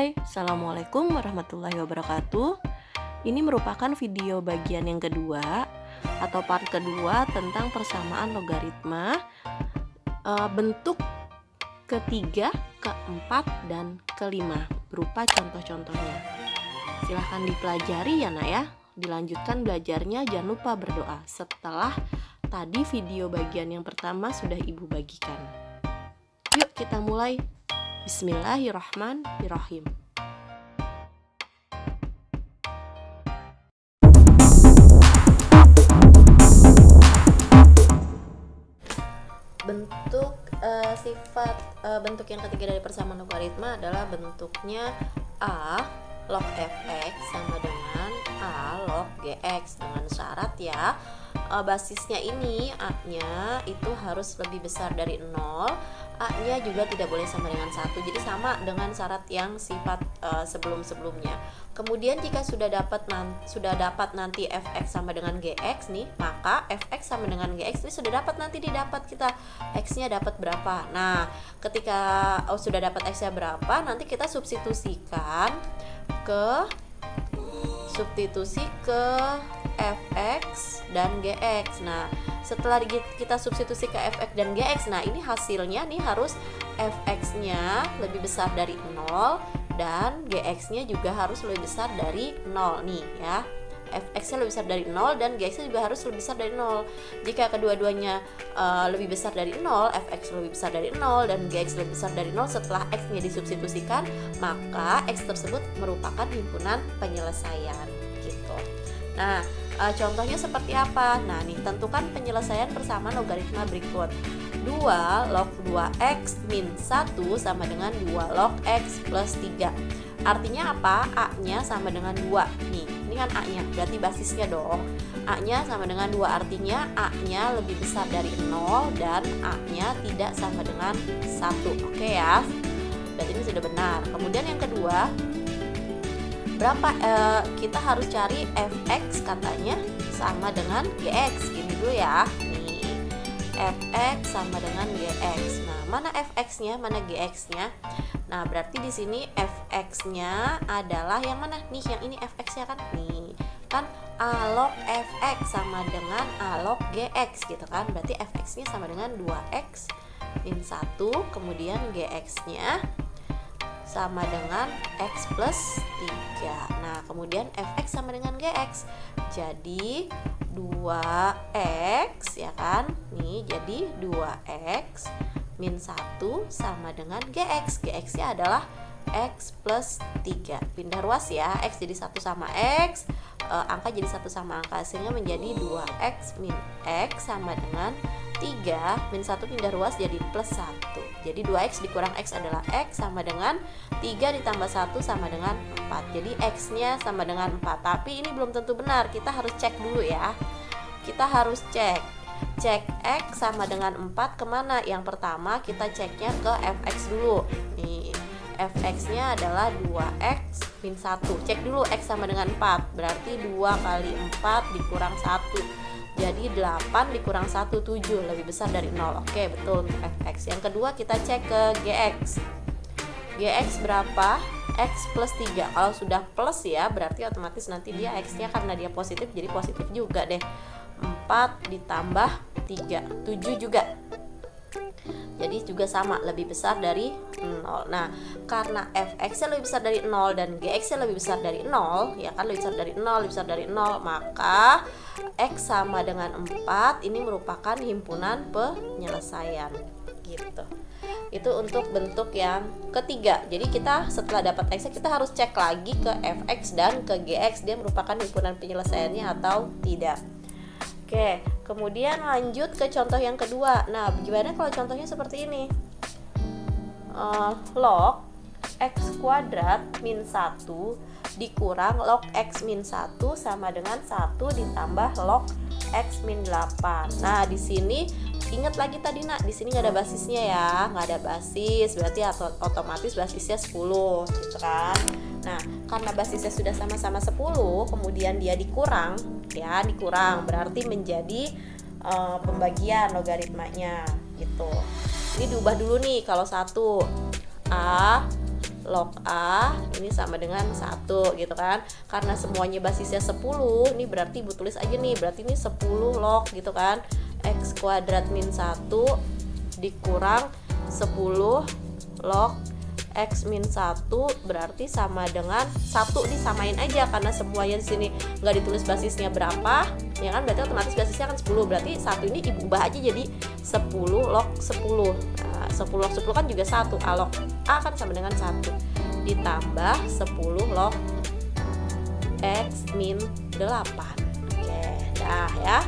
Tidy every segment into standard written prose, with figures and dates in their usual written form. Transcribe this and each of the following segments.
Hai, Assalamualaikum warahmatullahi wabarakatuh. Ini merupakan video bagian yang kedua atau part kedua tentang persamaan logaritma bentuk ketiga, keempat, dan kelima berupa contoh-contohnya. Silahkan dipelajari ya nak ya. Dilanjutkan belajarnya, jangan lupa berdoa setelah tadi video bagian yang pertama sudah ibu bagikan. Yuk kita mulai. Bismillahirrahmanirrahim. Bentuk sifat bentuk yang ketiga dari persamaan logaritma adalah bentuknya A log fx sama dengan A log gx dengan syarat ya basisnya ini A-nya itu harus lebih besar dari 0, A-nya juga tidak boleh sama dengan 1. Jadi sama dengan syarat yang sifat sebelum-sebelumnya. Kemudian jika sudah dapat nanti fx sama dengan gx nih, maka fx sama dengan gx ini sudah dapat nanti didapat kita x-nya dapat berapa. Nah, ketika sudah dapat x-nya berapa, nanti kita substitusi ke fx dan gx. Nah, setelah kita substitusi ke fx dan gx, nah ini hasilnya nih harus fx-nya lebih besar dari 0 dan gx-nya juga harus lebih besar dari 0 nih ya. fx-nya lebih besar dari 0 dan gx-nya juga harus lebih besar dari 0. Jika kedua-duanya lebih besar dari 0, fx lebih besar dari 0 dan gx lebih besar dari 0 setelah x-nya disubstitusikan, maka x tersebut merupakan himpunan penyelesaian gitu. Nah, contohnya seperti apa? Nah, nih tentukan penyelesaian persamaan logaritma berikut. 2 log 2x min 1 sama dengan 2 log x plus 3. Artinya apa? A-nya sama dengan 2. Nih, ini kan A-nya, berarti basisnya dong. A-nya sama dengan 2, artinya A-nya lebih besar dari 0 dan A-nya tidak sama dengan 1. Oke ya. Berarti ini sudah benar. Kemudian yang kedua, berapa kita harus cari fx katanya sama dengan gx. Gini dulu ya. Nih, fx sama dengan gx. Nah, mana fx-nya, mana gx-nya? Nah, berarti di sini fx-nya adalah yang mana? Nih, yang ini fx-nya kan? Nih, kan a log fx sama dengan a log gx gitu kan. Berarti fx-nya sama dengan 2x min 1, kemudian gx-nya sama dengan x plus 3. Nah, kemudian fx sama dengan gx. Jadi 2x ya kan? Nih, jadi 2x min 1 sama dengan gx. Gx-nya adalah x plus 3. Pindah ruas ya, x jadi 1 sama x, angka jadi 1 sama angka, hasilnya menjadi 2x min x sama dengan 3 min 1 pindah ruas jadi plus 1. Jadi 2x dikurang x adalah x sama dengan 3 ditambah 1 sama dengan 4. Jadi x-nya sama dengan 4. Tapi ini belum tentu benar, kita harus cek dulu ya. Kita harus cek x sama dengan 4 kemana? Yang pertama kita ceknya ke fx dulu. Nih, fx-nya adalah 2x min 1. Cek dulu x sama dengan 4. Berarti 2 kali 4 dikurang 1. Jadi 8 dikurang 1, 7, lebih besar dari 0. Oke, betul untuk fx. Yang kedua kita cek ke gx. Gx berapa? X plus 3. Kalau sudah plus ya, berarti otomatis nanti dia x-nya karena dia positif, jadi positif juga deh. 4 ditambah 3, 7 juga. Jadi juga sama, lebih besar dari 0. Nah, karena fx-nya lebih besar dari 0 dan gx-nya lebih besar dari 0, ya kan, lebih besar dari 0, lebih besar dari 0, maka x sama dengan 4 ini merupakan himpunan penyelesaian gitu. Itu untuk bentuk yang ketiga. Jadi kita setelah dapat x, kita harus cek lagi ke fx dan ke gx, dia merupakan himpunan penyelesaiannya atau tidak. Oke, kemudian lanjut ke contoh yang kedua. Nah, gimana kalau contohnya seperti ini? Log x kuadrat min 1 dikurang log x min 1 sama dengan 1 ditambah log x min 8. Nah, di sini ingat lagi tadi nak, di sini nggak ada basisnya ya, nggak ada basis, berarti otomatis basisnya 10 gitu kan. Nah, karena basisnya sudah sama-sama 10, kemudian dia dikurang, berarti menjadi pembagian logaritmanya gitu. Ini diubah dulu nih, kalau 1 A log A ini sama dengan 1 gitu kan. Karena semuanya basisnya 10, ini berarti Ibu tulis aja nih, berarti ini 10 log gitu kan. X kuadrat min 1 dikurang 10 log X min 1 berarti sama dengan 1, disamain aja karena semuanya di sini nggak ditulis basisnya berapa, ya kan, berarti otomatis basisnya kan 10, berarti 1 ini Ibu ubah aja jadi 10 log 10. Nah, 10 log 10 kan juga 1, A log A kan sama dengan 1, ditambah 10 log X min 8. Oke, dah ya.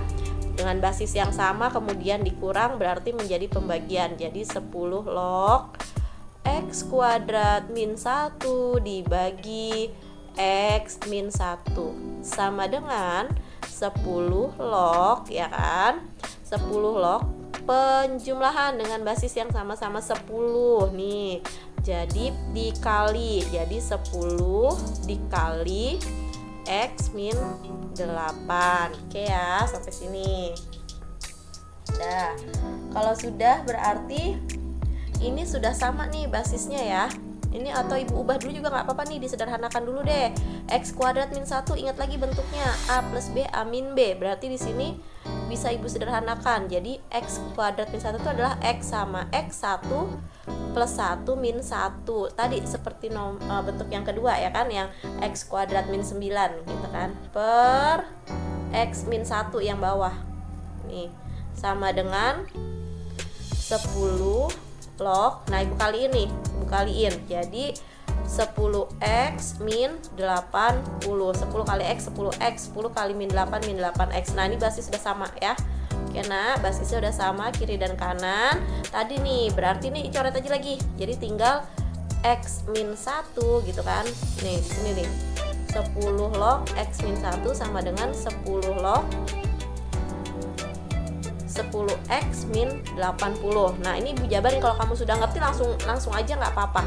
Dengan basis yang sama kemudian dikurang berarti menjadi pembagian, jadi 10 log X kuadrat min 1 dibagi X min 1 sama dengan 10 log, ya kan, 10 log penjumlahan dengan basis yang sama-sama 10 nih, jadi dikali, jadi 10 dikali X min 8. Oke ya, sampai sini. Nah, kalau sudah berarti ini sudah sama nih basisnya ya. Ini atau Ibu ubah dulu juga nggak apa-apa nih, disederhanakan dulu deh. X kuadrat min 1, ingat lagi bentuknya A plus B A min B. Berarti di sini bisa Ibu sederhanakan. Jadi X kuadrat min 1 itu adalah X sama X1 plus 1 min 1. Tadi seperti bentuk yang kedua ya kan, yang X kuadrat min 9 gitu kan, per X min 1 yang bawah. Nih, sama dengan 10 log, nah Ibu kaliin nih, Ibu kaliin, jadi 10x min 80, 10 kali x, 10x, 10 kali min 8, min 8x. Nah ini basis sudah sama ya. Oke, nah basisnya udah sama kiri dan kanan. Tadi nih, berarti nih coret aja lagi, jadi tinggal x min 1 gitu kan. Nih, di sini nih, 10 log x min 1 sama dengan 10 log 10x min 80. Nah ini Ibu jabarin, kalau kamu sudah ngerti langsung aja nggak apa-apa.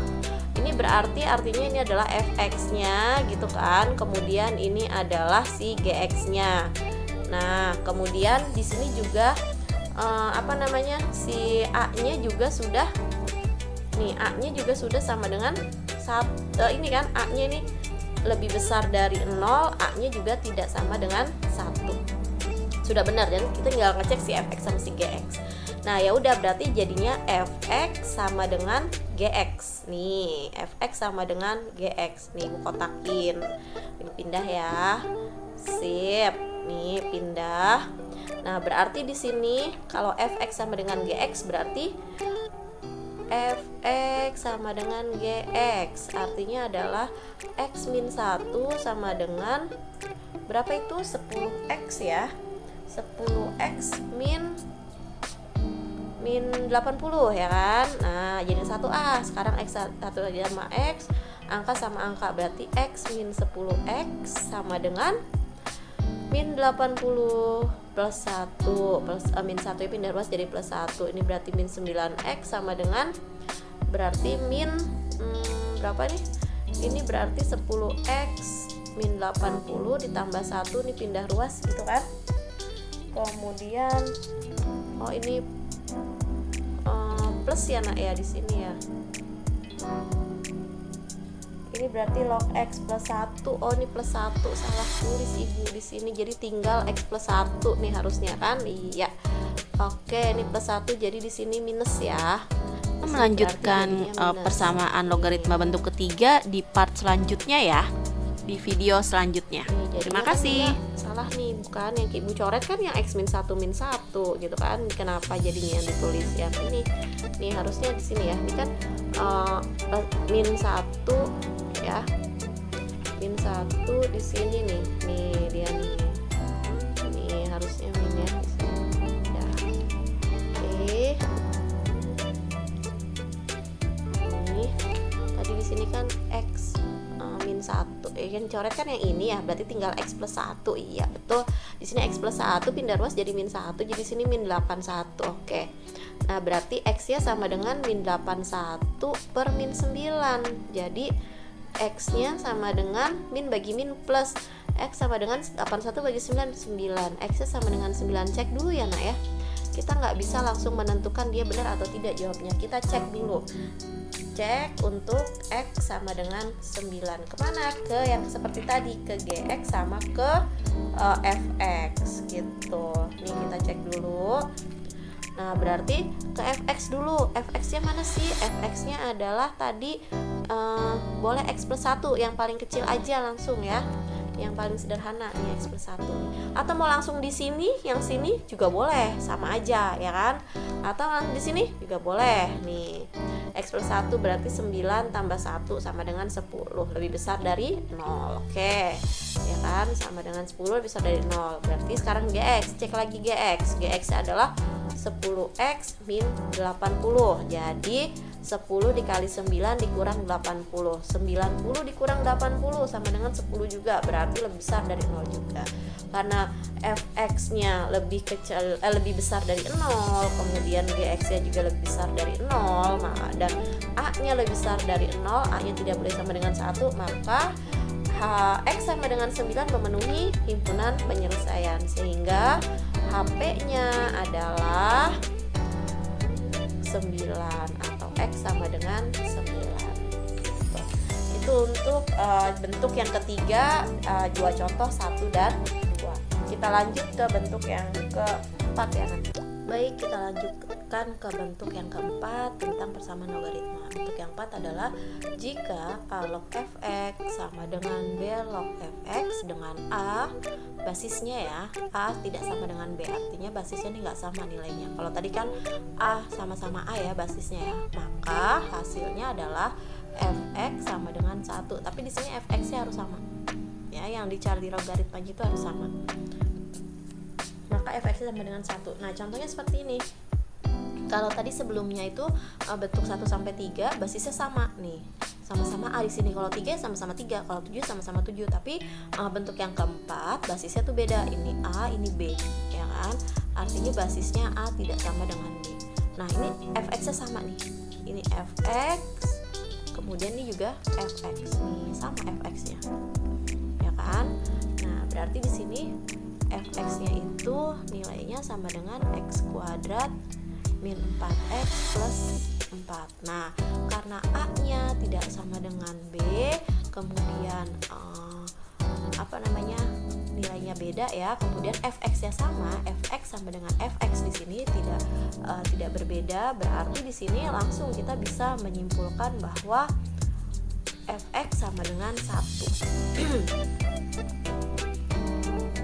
Ini berarti artinya ini adalah fx-nya gitu kan. Kemudian ini adalah si gx-nya. Nah kemudian di sini juga si a-nya juga sudah nih, a-nya juga sudah sama dengan ini kan, a-nya ini lebih besar dari 0, a-nya juga tidak sama dengan 1. Sudah benar, dan kita tinggal ngecek si fx sama si gx. Nah ya udah, berarti jadinya fx sama dengan gx nih, fx sama dengan gx nih, Ibu kotakin. Ini pindah ya, sip, nih pindah. Nah berarti di sini kalau fx sama dengan gx berarti fx sama dengan gx, artinya adalah x min 1 sama dengan berapa itu, 10x ya, 10x min 80 ya kan. Nah jadi 1A, sekarang x1 sama x, angka sama angka, berarti x min 10x sama dengan min 80 plus 1 plus min 1 ya, pindah ruas jadi plus 1. Ini berarti min 9x sama dengan berarti min berapa nih, ini berarti 10x min 80 ditambah 1, ini pindah ruas gitu kan. Kemudian ini plus ya nak ya di sini ya. Ini berarti log x plus 1. Oh ini plus 1, salah tulis Ibu di sini. Jadi tinggal x plus 1 nih harusnya kan? Iya. Oke, ini plus 1 jadi di sini minus ya. Melanjutkan persamaan logaritma bentuk ketiga di part selanjutnya ya, di video selanjutnya. Terima kasih. Salah nih, bukan yang Ibu coret kan yang x min 1 min 1 gitu kan. Kenapa jadinya yang ditulis ya ini? Nih harusnya di sini ya. Ini kan min 1 ya. Min 1 di sini nih. Nih dia nih. Ini harusnya min ya di sini. Ya. Oke. Ini tadi di sini kan x min 1 yang coret kan yang ini ya, berarti tinggal x plus 1. Iya betul, di sini x plus 1 pindah ruas jadi min 1, jadi sini min 81. Oke, nah berarti x nya sama dengan min 81 per min 9, jadi x nya sama dengan min bagi min plus x sama dengan 81 bagi 9, 9, x nya sama dengan 9. Cek dulu ya nak ya, kita nggak bisa langsung menentukan dia benar atau tidak jawabnya. Kita cek dulu. Cek untuk X sama dengan 9. Kemana? Ke yang seperti tadi, ke GX sama ke FX gitu. Nih kita cek dulu. Nah berarti ke FX dulu. FX nya mana sih? FX nya adalah tadi boleh X plus 1, yang paling kecil aja langsung ya, yang paling sederhana nih X plus 1. Atau mau langsung di sini, yang sini juga boleh, sama aja ya kan. Atau langsung di sini juga boleh. Nih X plus 1 berarti 9 tambah 1 sama dengan 10, lebih besar dari 0. Oke ya kan, sama dengan 10 lebih besar dari 0. Berarti sekarang GX, cek lagi GX. GX adalah 10X min 80. Jadi 10 dikali 9 dikurang 80. 90 dikurang 80 sama dengan 10 juga, berarti lebih besar dari 0 juga. Karena fx-nya lebih kecil, lebih besar dari 0, kemudian gx-nya juga lebih besar dari 0, dan a-nya lebih besar dari 0, a-nya tidak boleh sama dengan 1, maka X sama dengan 9 memenuhi himpunan penyelesaian, sehingga HP-nya adalah 9 atau X sama dengan 9. Itu untuk bentuk yang ketiga, 2 contoh 1 dan 2. Kita lanjut ke bentuk yang keempat ya nanti. Baik, kita lanjutkan ke bentuk yang keempat tentang persamaan logaritma. Bentuk yang keempat adalah jika A log fx sama dengan B log fx dengan A basisnya ya, A tidak sama dengan B, artinya basisnya ini nggak sama nilainya. Kalau tadi kan A sama-sama A ya basisnya ya, maka hasilnya adalah fx sama dengan 1. Tapi di sini fx-nya harus sama ya, yang dicari logaritmanya itu harus sama, maka fx sama dengan 1. Nah contohnya seperti ini. Kalau tadi sebelumnya itu bentuk 1 sampai 3 basisnya sama nih, sama-sama A di sini. Kalau 3 sama-sama 3, kalau 7 sama-sama 7. Tapi bentuk yang keempat basisnya tuh beda. Ini A, ini B, ya kan? Artinya basisnya A tidak sama dengan B. Nah, ini fx-nya sama nih. Ini fx, kemudian ini juga fx. Nih, sama fx-nya. Ya kan? Nah, berarti di sini fx-nya itu nilainya sama dengan x kuadrat min 4x plus 4. Nah, karena A-nya tidak sama dengan B, kemudian nilainya beda ya, kemudian fx-nya sama, fx sama dengan fx di sini tidak berbeda, berarti di sini langsung kita bisa menyimpulkan bahwa fx sama dengan 1.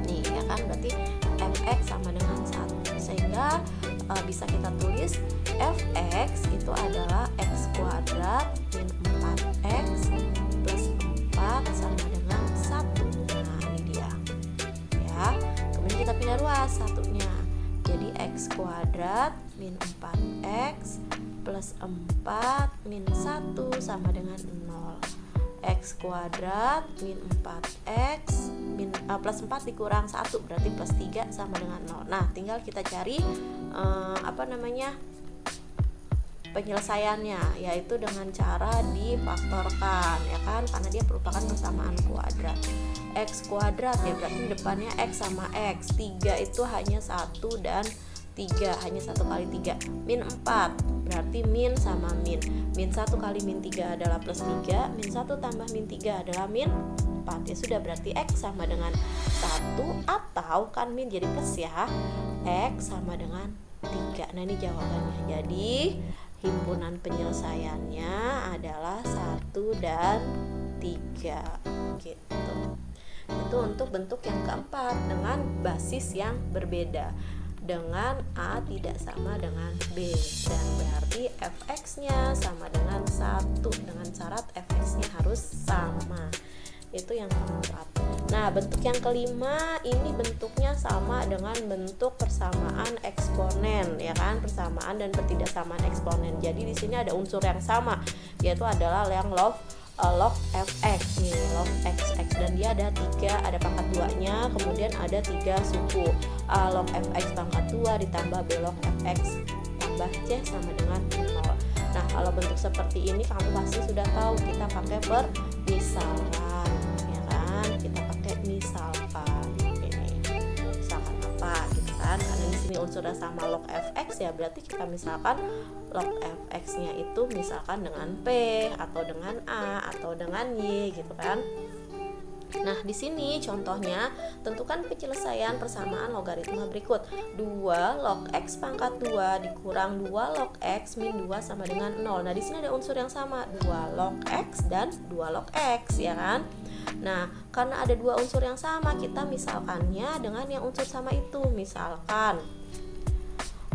Nih ya kan, berarti fx sama dengan 1, sehingga bisa kita tulis fx itu adalah x kuadrat min 4x plus 4 sama dengan 1. Nah ini dia ya, kemudian kita pindah ruas satunya, jadi x kuadrat min 4x plus 4 min 1 sama dengan 0. X kuadrat min 4x plus 4 dikurang 1 berarti plus 3 sama dengan 0. Nah tinggal kita cari penyelesaiannya, yaitu dengan cara difaktorkan ya kan, karena dia merupakan persamaan kuadrat. X kuadrat ya berarti depannya x sama x, 3 itu hanya 1 dan 3, hanya 1 kali 3. Min 4 berarti min sama min. Min 1 kali min 3 adalah plus 3, min 1 tambah min 3 adalah min 4. Ya sudah, berarti x sama dengan 1, atau kan min jadi plus ya, x sama dengan 3. Nah ini jawabannya. Jadi himpunan penyelesaiannya adalah 1 dan 3 gitu. Itu untuk bentuk yang keempat dengan basis yang berbeda, dengan A tidak sama dengan B, dan berarti fx-nya sama dengan 1 dengan syarat fx-nya harus sama. Itu yang keempat. Nah, bentuk yang kelima ini bentuknya sama dengan bentuk persamaan eksponen ya kan, persamaan dan ketidaksamaan eksponen. Jadi di sini ada unsur yang sama, yaitu adalah yang log fx nih, log xx, dan dia ada 3, ada pangkat 2-nya, kemudian ada 3 suku. A log fx pangkat 2 ditambah b log fx tambah c sama dengan 0. Nah, kalau bentuk seperti ini kamu pasti sudah tahu, kita pakai permisalan ya kan, kita pakai misalkan. Ini misalkan apa gitu kan, karena di sini sini unsurnya sama log fx ya berarti kita misalkan log fx-nya itu misalkan dengan P atau dengan A atau dengan Y gitu kan. Nah, di sini contohnya tentukan penyelesaian persamaan logaritma berikut. 2 log x pangkat 2 dikurang 2 log x min 2 sama dengan 0. Nah, di sini ada unsur yang sama, 2 log x dan 2 log x ya kan? Nah, karena ada dua unsur yang sama, kita misalkannya dengan yang unsur sama itu. Misalkan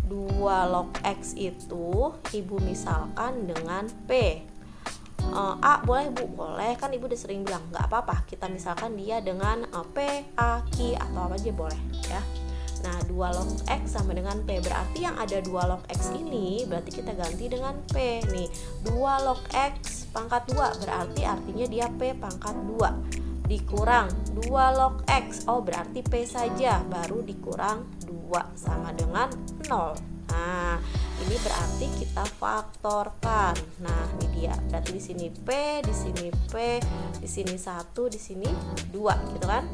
2 log x itu Ibu misalkan dengan P. A boleh Bu? Boleh, kan Ibu udah sering bilang nggak apa-apa, kita misalkan dia dengan P, A, Q atau apa aja boleh ya. Nah, 2 log x sama dengan P, berarti yang ada 2 log x ini berarti kita ganti dengan P nih. 2 log x pangkat 2 berarti artinya dia P pangkat 2 dikurang 2 log x, oh berarti P saja, baru dikurang 2 sama dengan 0. Nah, ini berarti kita faktorkan. Nah, ini dia. Berarti di sini P, di sini P, di sini 1, di sini 2 gitu kan.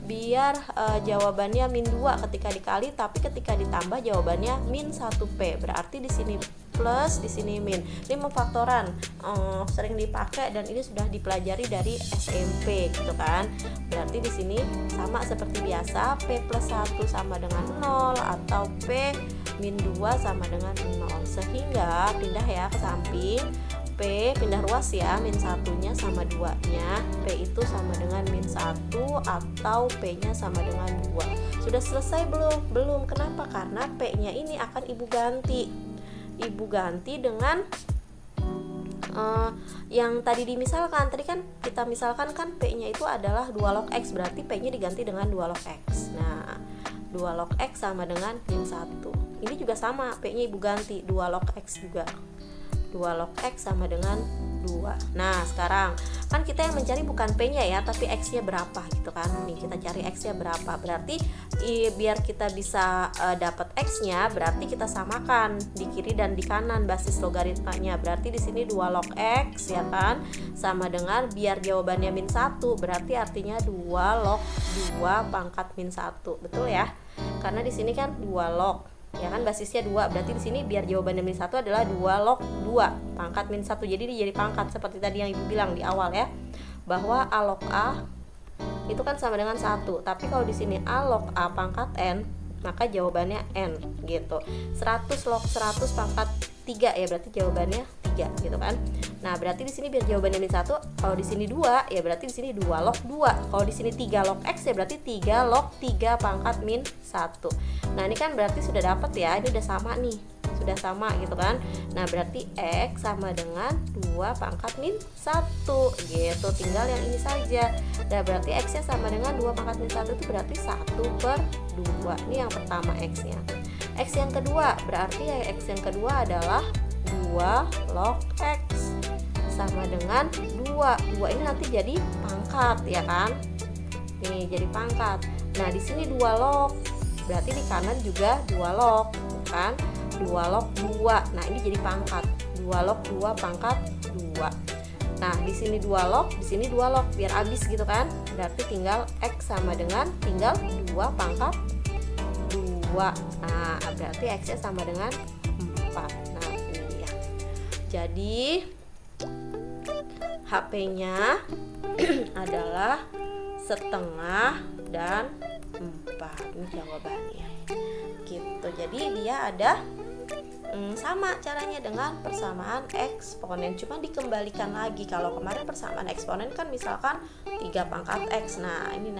Biar jawabannya min 2 ketika dikali, tapi ketika ditambah jawabannya min 1P. Berarti di sini plus, di sini min. Ini pemfaktoran sering dipakai dan ini sudah dipelajari dari SMP gitu kan. Berarti di sini sama seperti biasa, P plus 1 sama dengan 0 atau P min 2 sama dengan 0. Sehingga pindah ya ke samping, P pindah ruas ya, min 1-nya sama 2-nya, P itu sama dengan min 1 atau P-nya sama dengan 2. Sudah selesai belum? Belum. Kenapa? Karena P-nya ini akan Ibu ganti. Ibu ganti dengan yang tadi dimisalkan. Tadi kan kita misalkan kan P-nya itu adalah 2 log x, berarti P-nya diganti dengan 2 log x. Nah, 2 log x sama dengan min 1. Ini juga sama, P-nya Ibu ganti 2 log x juga. 2 log x sama dengan 2. Nah, sekarang kan kita yang mencari bukan P-nya ya, tapi X-nya berapa gitu kan. Nih, kita cari X-nya berapa. Berarti biar kita bisa dapat X-nya, berarti kita samakan di kiri dan di kanan basis logaritmanya. Berarti di sini 2 log X ya kan, sama dengan biar jawabannya min 1, berarti artinya 2 log 2 pangkat min 1. Betul ya? Karena di sini kan 2 log ya kan, basisnya 2, berarti di sini biar jawabannya min 1 adalah 2 log 2 pangkat min 1. Jadi dia jadi pangkat seperti tadi yang Ibu bilang di awal ya, bahwa A log A itu kan sama dengan 1. Tapi kalau di sini A log A pangkat N, maka jawabannya N gitu. 100 log 100 pangkat 3 ya, berarti jawabannya 3 gitu kan. Nah, berarti di sini biar jawabannya min 1, kalau di sini 2 ya berarti di sini 2 log 2. Kalau di sini 3 log x ya berarti 3 log 3 pangkat min 1. Nah, ini kan berarti sudah dapat ya, ini udah sama nih. Sudah sama gitu kan. Nah, berarti x sama dengan 2 pangkat min 1 gitu. Tinggal yang ini saja. Nah, berarti x-nya sama dengan 2 pangkat min 1 itu berarti 1/2. Ini yang pertama x-nya. X yang kedua, berarti ya x yang kedua adalah 2 log x sama dengan 2. 2 ini nanti jadi pangkat ya kan. Nih, jadi pangkat. Nah, di sini 2 log. Berarti di kanan juga 2 log kan. 2 log 2. Nah, ini jadi pangkat. 2 log 2 pangkat 2. Nah, di sini 2 log, di sini 2 log biar habis gitu kan. Berarti tinggal x sama dengan tinggal 2 pangkat 2. Nah, berarti x-nya sama dengan 4. Nah, ini dia. Jadi HP-nya adalah setengah dan 4. Ini jawabannya. Gitu. Jadi dia ada sama caranya dengan persamaan eksponen, cuma dikembalikan lagi. Kalau kemarin persamaan eksponen kan misalkan 3 pangkat x. Nah, ini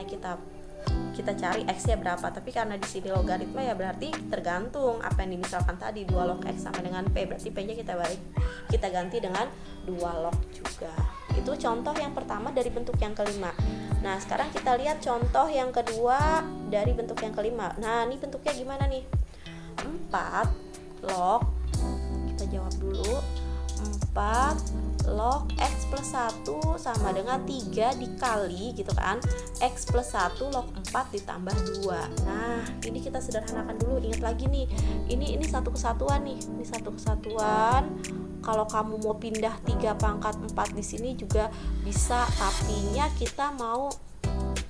kita cari x-nya berapa, tapi karena di sini logaritma ya berarti tergantung apa yang dimisalkan tadi. 2 log x sama dengan p, berarti p-nya kita ganti dengan 2 log juga. Itu contoh yang pertama dari bentuk yang kelima. Nah, sekarang kita lihat contoh yang kedua dari bentuk yang kelima. Nah, ini bentuknya gimana nih? 4 log, kita jawab dulu, 4 log x plus 1 sama dengan 3 dikali gitu kan, x plus 1 log 4 ditambah 2. Nah, ini kita sederhanakan dulu. Ingat lagi nih, ini satu kesatuan nih, ini satu kesatuan. Kalau kamu mau pindah 3 pangkat 4 di sini juga bisa, tapinya kita mau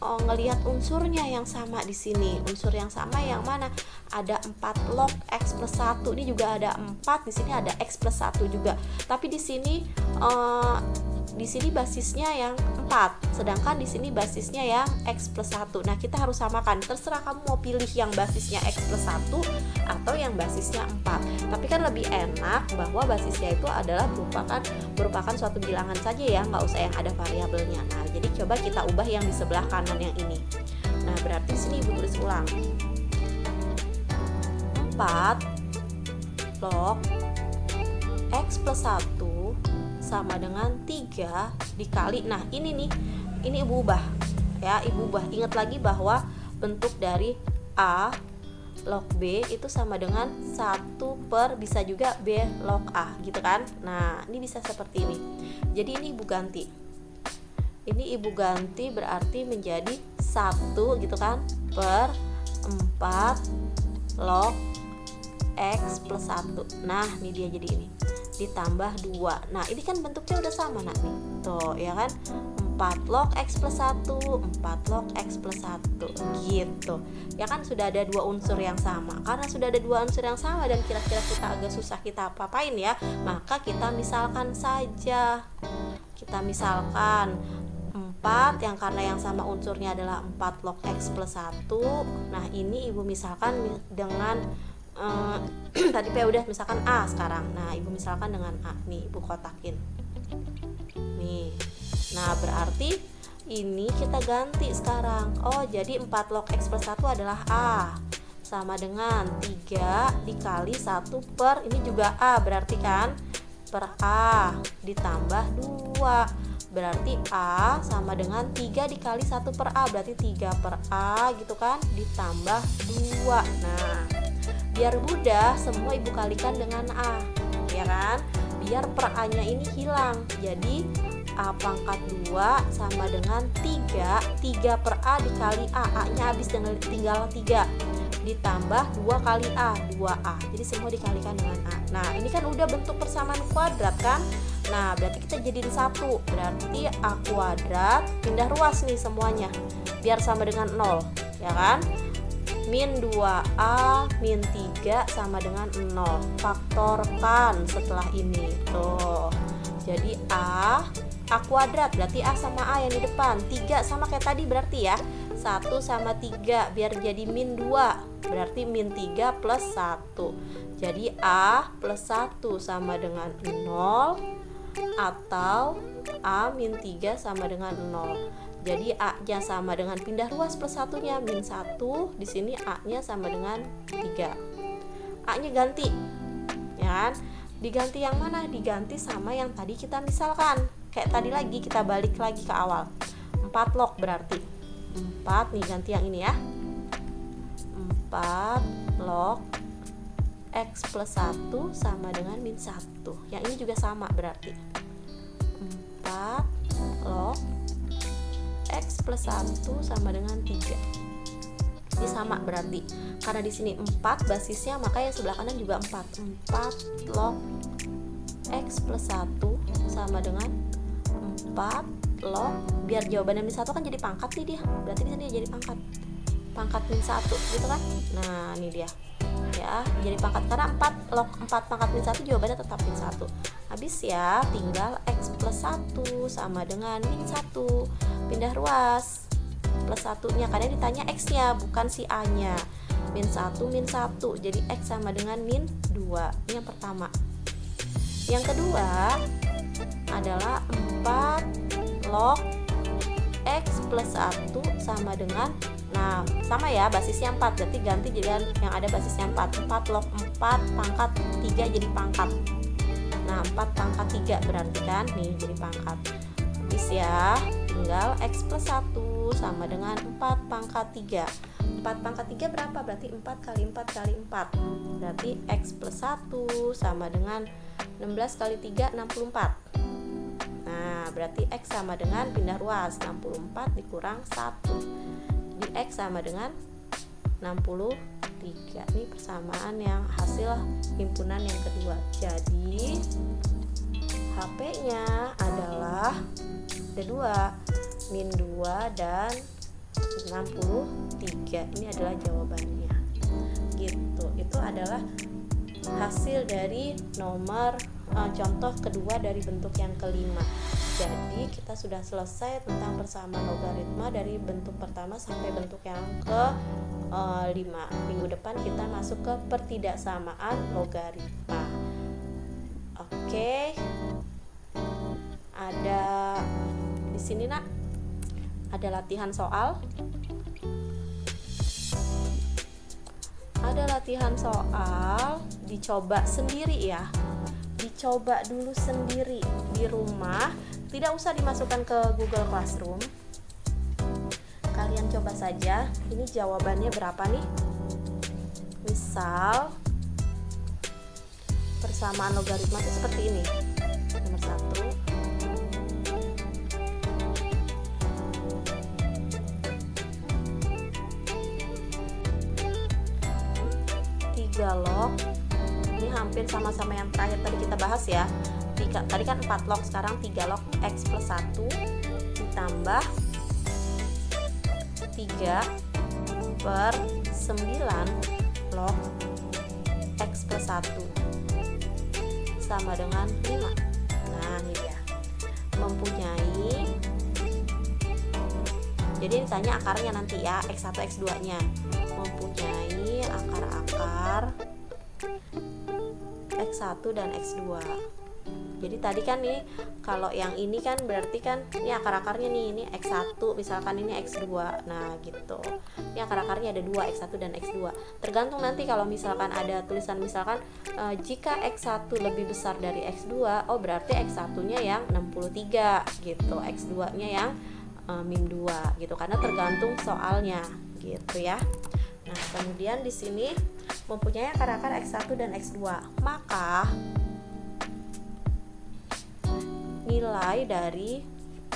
ngelihat unsurnya yang sama di sini. Unsur yang sama yang mana? Ada 4 log X plus 1. Ini juga ada 4, di sini ada X plus 1 juga. Tapi di sini basisnya yang 4, sedangkan di sini basisnya yang X plus 1. Nah, kita harus samakan. Terserah kamu mau pilih yang basisnya X plus 1 atau yang basisnya 4. Tapi kan lebih enak bahwa basisnya itu adalah merupakan suatu bilangan saja ya, nggak usah yang ada variabelnya. Nah, jadi coba kita ubah yang di sebelah kanan yang ini. Nah, berarti sini Ibu tulis ulang. 4 log X plus 1 sama dengan 3 dikali, nah ini Ibu ubah ya, Ibu ubah. Ingat lagi bahwa bentuk dari A log B itu sama dengan 1 per bisa juga B log A gitu kan. Nah, ini bisa seperti ini. Jadi ini Ibu ganti. Ini Ibu ganti berarti menjadi 1 gitu kan per 4 log X plus 1. Nah, ini dia jadi ini ditambah 2. Nah, ini kan bentuknya udah sama nak nih. Tuh, ya kan? 4 log X plus 1, 4 log X plus 1 gitu. Ya kan sudah ada 2 unsur yang sama. Karena sudah ada 2 unsur yang sama dan kira-kira kita agak susah kita apa-apain ya, maka kita misalkan saja. Kita misalkan 4 yang karena yang sama unsurnya adalah 4 log X plus 1. Nah, ini Ibu misalkan dengan tadi P udah misalkan A sekarang. Nah, Ibu misalkan dengan A. Nih, Ibu kotakin. Nih. Nah, berarti ini kita ganti sekarang. Oh, jadi 4 log X plus 1 adalah A. Sama dengan 3 dikali 1 per, ini juga A berarti kan, per A ditambah 2. Berarti A sama dengan 3 dikali 1 per A, berarti 3 per A gitu kan, ditambah 2. Nah, biar mudah semua Ibu kalikan dengan A, ya kan? Biar per A-nya ini hilang. Jadi A pangkat 2 sama dengan 3 per A dikali A-nya habis dengan tinggal 3 ditambah 2 kali A, 2A. Jadi semua dikalikan dengan A. Nah, ini kan udah bentuk persamaan kuadrat kan? Nah, berarti kita jadiin 1. Berarti A kuadrat pindah ruas nih semuanya biar sama dengan 0, ya kan? Min 2A min 3 sama dengan 0. Faktorkan setelah ini. Tuh. Jadi A kuadrat berarti A sama A yang di depan. 3 sama kayak tadi berarti ya. 1 sama 3 biar jadi min 2. Berarti min 3 plus 1. Jadi A plus 1 sama dengan 0 atau A min 3 sama dengan 0. Jadi A-nya sama dengan pindah ruas plus 1-nya min 1. Di sini A-nya sama dengan 3. A-nya ganti. Ya kan? Diganti yang mana? Diganti sama yang tadi kita misalkan. Kayak tadi lagi kita balik lagi ke awal. 4 log berarti. 4 nih ganti yang ini ya. 4 log X plus 1 sama dengan min 1. Yang ini juga sama berarti. 4 log X plus 1 sama dengan 3. Ini sama berarti. Karena di sini 4 basisnya, maka yang sebelah kanan juga 4. 4 log X plus 1 sama dengan 4 log, biar jawabannya min 1 kan jadi pangkat nih dia. Berarti di sini jadi pangkat. Pangkat min 1 gitu kan. Nah, ini dia. Ya, jadi pangkat karena 4 log 4 pangkat min 1 jawabannya tetap min 1. Habis ya, tinggal X plus 1 sama dengan min 1. Pindah ruas. Plus 1-nya karena ditanya X-nya bukan si A-nya. Min 1 min 1. Jadi X sama dengan min 2. Ini yang pertama. Yang kedua adalah 4 log X plus 1 sama dengan, nah sama ya basisnya 4, berarti ganti jadi yang ada basisnya 4. 4 log 4 pangkat 3 jadi pangkat. Nah 4 pangkat 3 berarti kan nih jadi pangkat. Habis ya, tinggal X plus 1 sama dengan 4 pangkat 3. 4 pangkat 3 berapa? Berarti 4 kali 4 kali 4. Berarti X plus 1 sama dengan 16 kali 3, 64. Nah, berarti X sama dengan pindah ruas 64 dikurang 1. Di X sama dengan 63. Ini persamaan yang hasil himpunan yang kedua. Jadi HP-nya adalah ada 2, min 2 dan 63. Ini adalah jawabannya. Gitu. Itu adalah hasil dari nomor contoh kedua dari bentuk yang kelima. Jadi kita sudah selesai tentang persamaan logaritma dari bentuk pertama sampai bentuk yang ke-5. Minggu depan kita masuk ke pertidaksamaan logaritma. Oke. Ada di sini nak, ada latihan soal. Ada latihan soal, dicoba sendiri ya. Dicoba dulu sendiri di rumah, tidak usah dimasukkan ke Google Classroom. Kalian coba saja, ini jawabannya berapa nih? Misal persamaan logaritma itu seperti ini. Nomor 1, 3 log. Ini hampir sama-sama yang terakhir tadi kita bahas ya. Tadi kan 4 log, sekarang 3 log X plus 1 ditambah 3 per 9 log X plus 1 sama dengan 5. Nah ini dia, mempunyai, jadi ditanya akarnya nanti ya, X1 X2 nya, mempunyai akar-akar X1 dan X2. Jadi tadi kan nih, kalau yang ini kan berarti kan ini akar-akarnya nih, ini X1, misalkan ini X2. Nah gitu, ini akar-akarnya ada 2, X1 dan X2. Tergantung nanti kalau misalkan ada tulisan misalkan jika X1 lebih besar dari X2, oh berarti X1 nya yang 63 gitu, X2 nya yang min 2 gitu, karena tergantung soalnya gitu ya. Nah kemudian di sini mempunyai akar-akar X1 dan X2, maka nilai dari,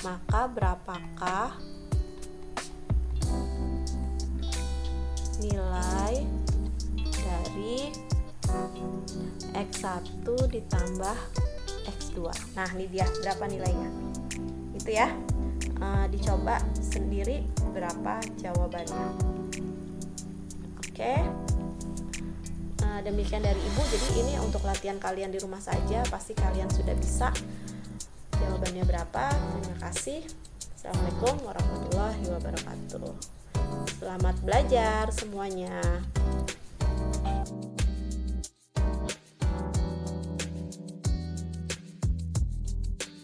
maka berapakah nilai dari X1 ditambah X2. Nah ini dia berapa nilainya, itu ya. Dicoba sendiri berapa jawabannya. Oke. Demikian dari Ibu. Jadi ini untuk latihan kalian di rumah saja, pasti kalian sudah bisa. Jawabannya berapa? Terima kasih. Assalamualaikum warahmatullahi wabarakatuh. Selamat belajar semuanya.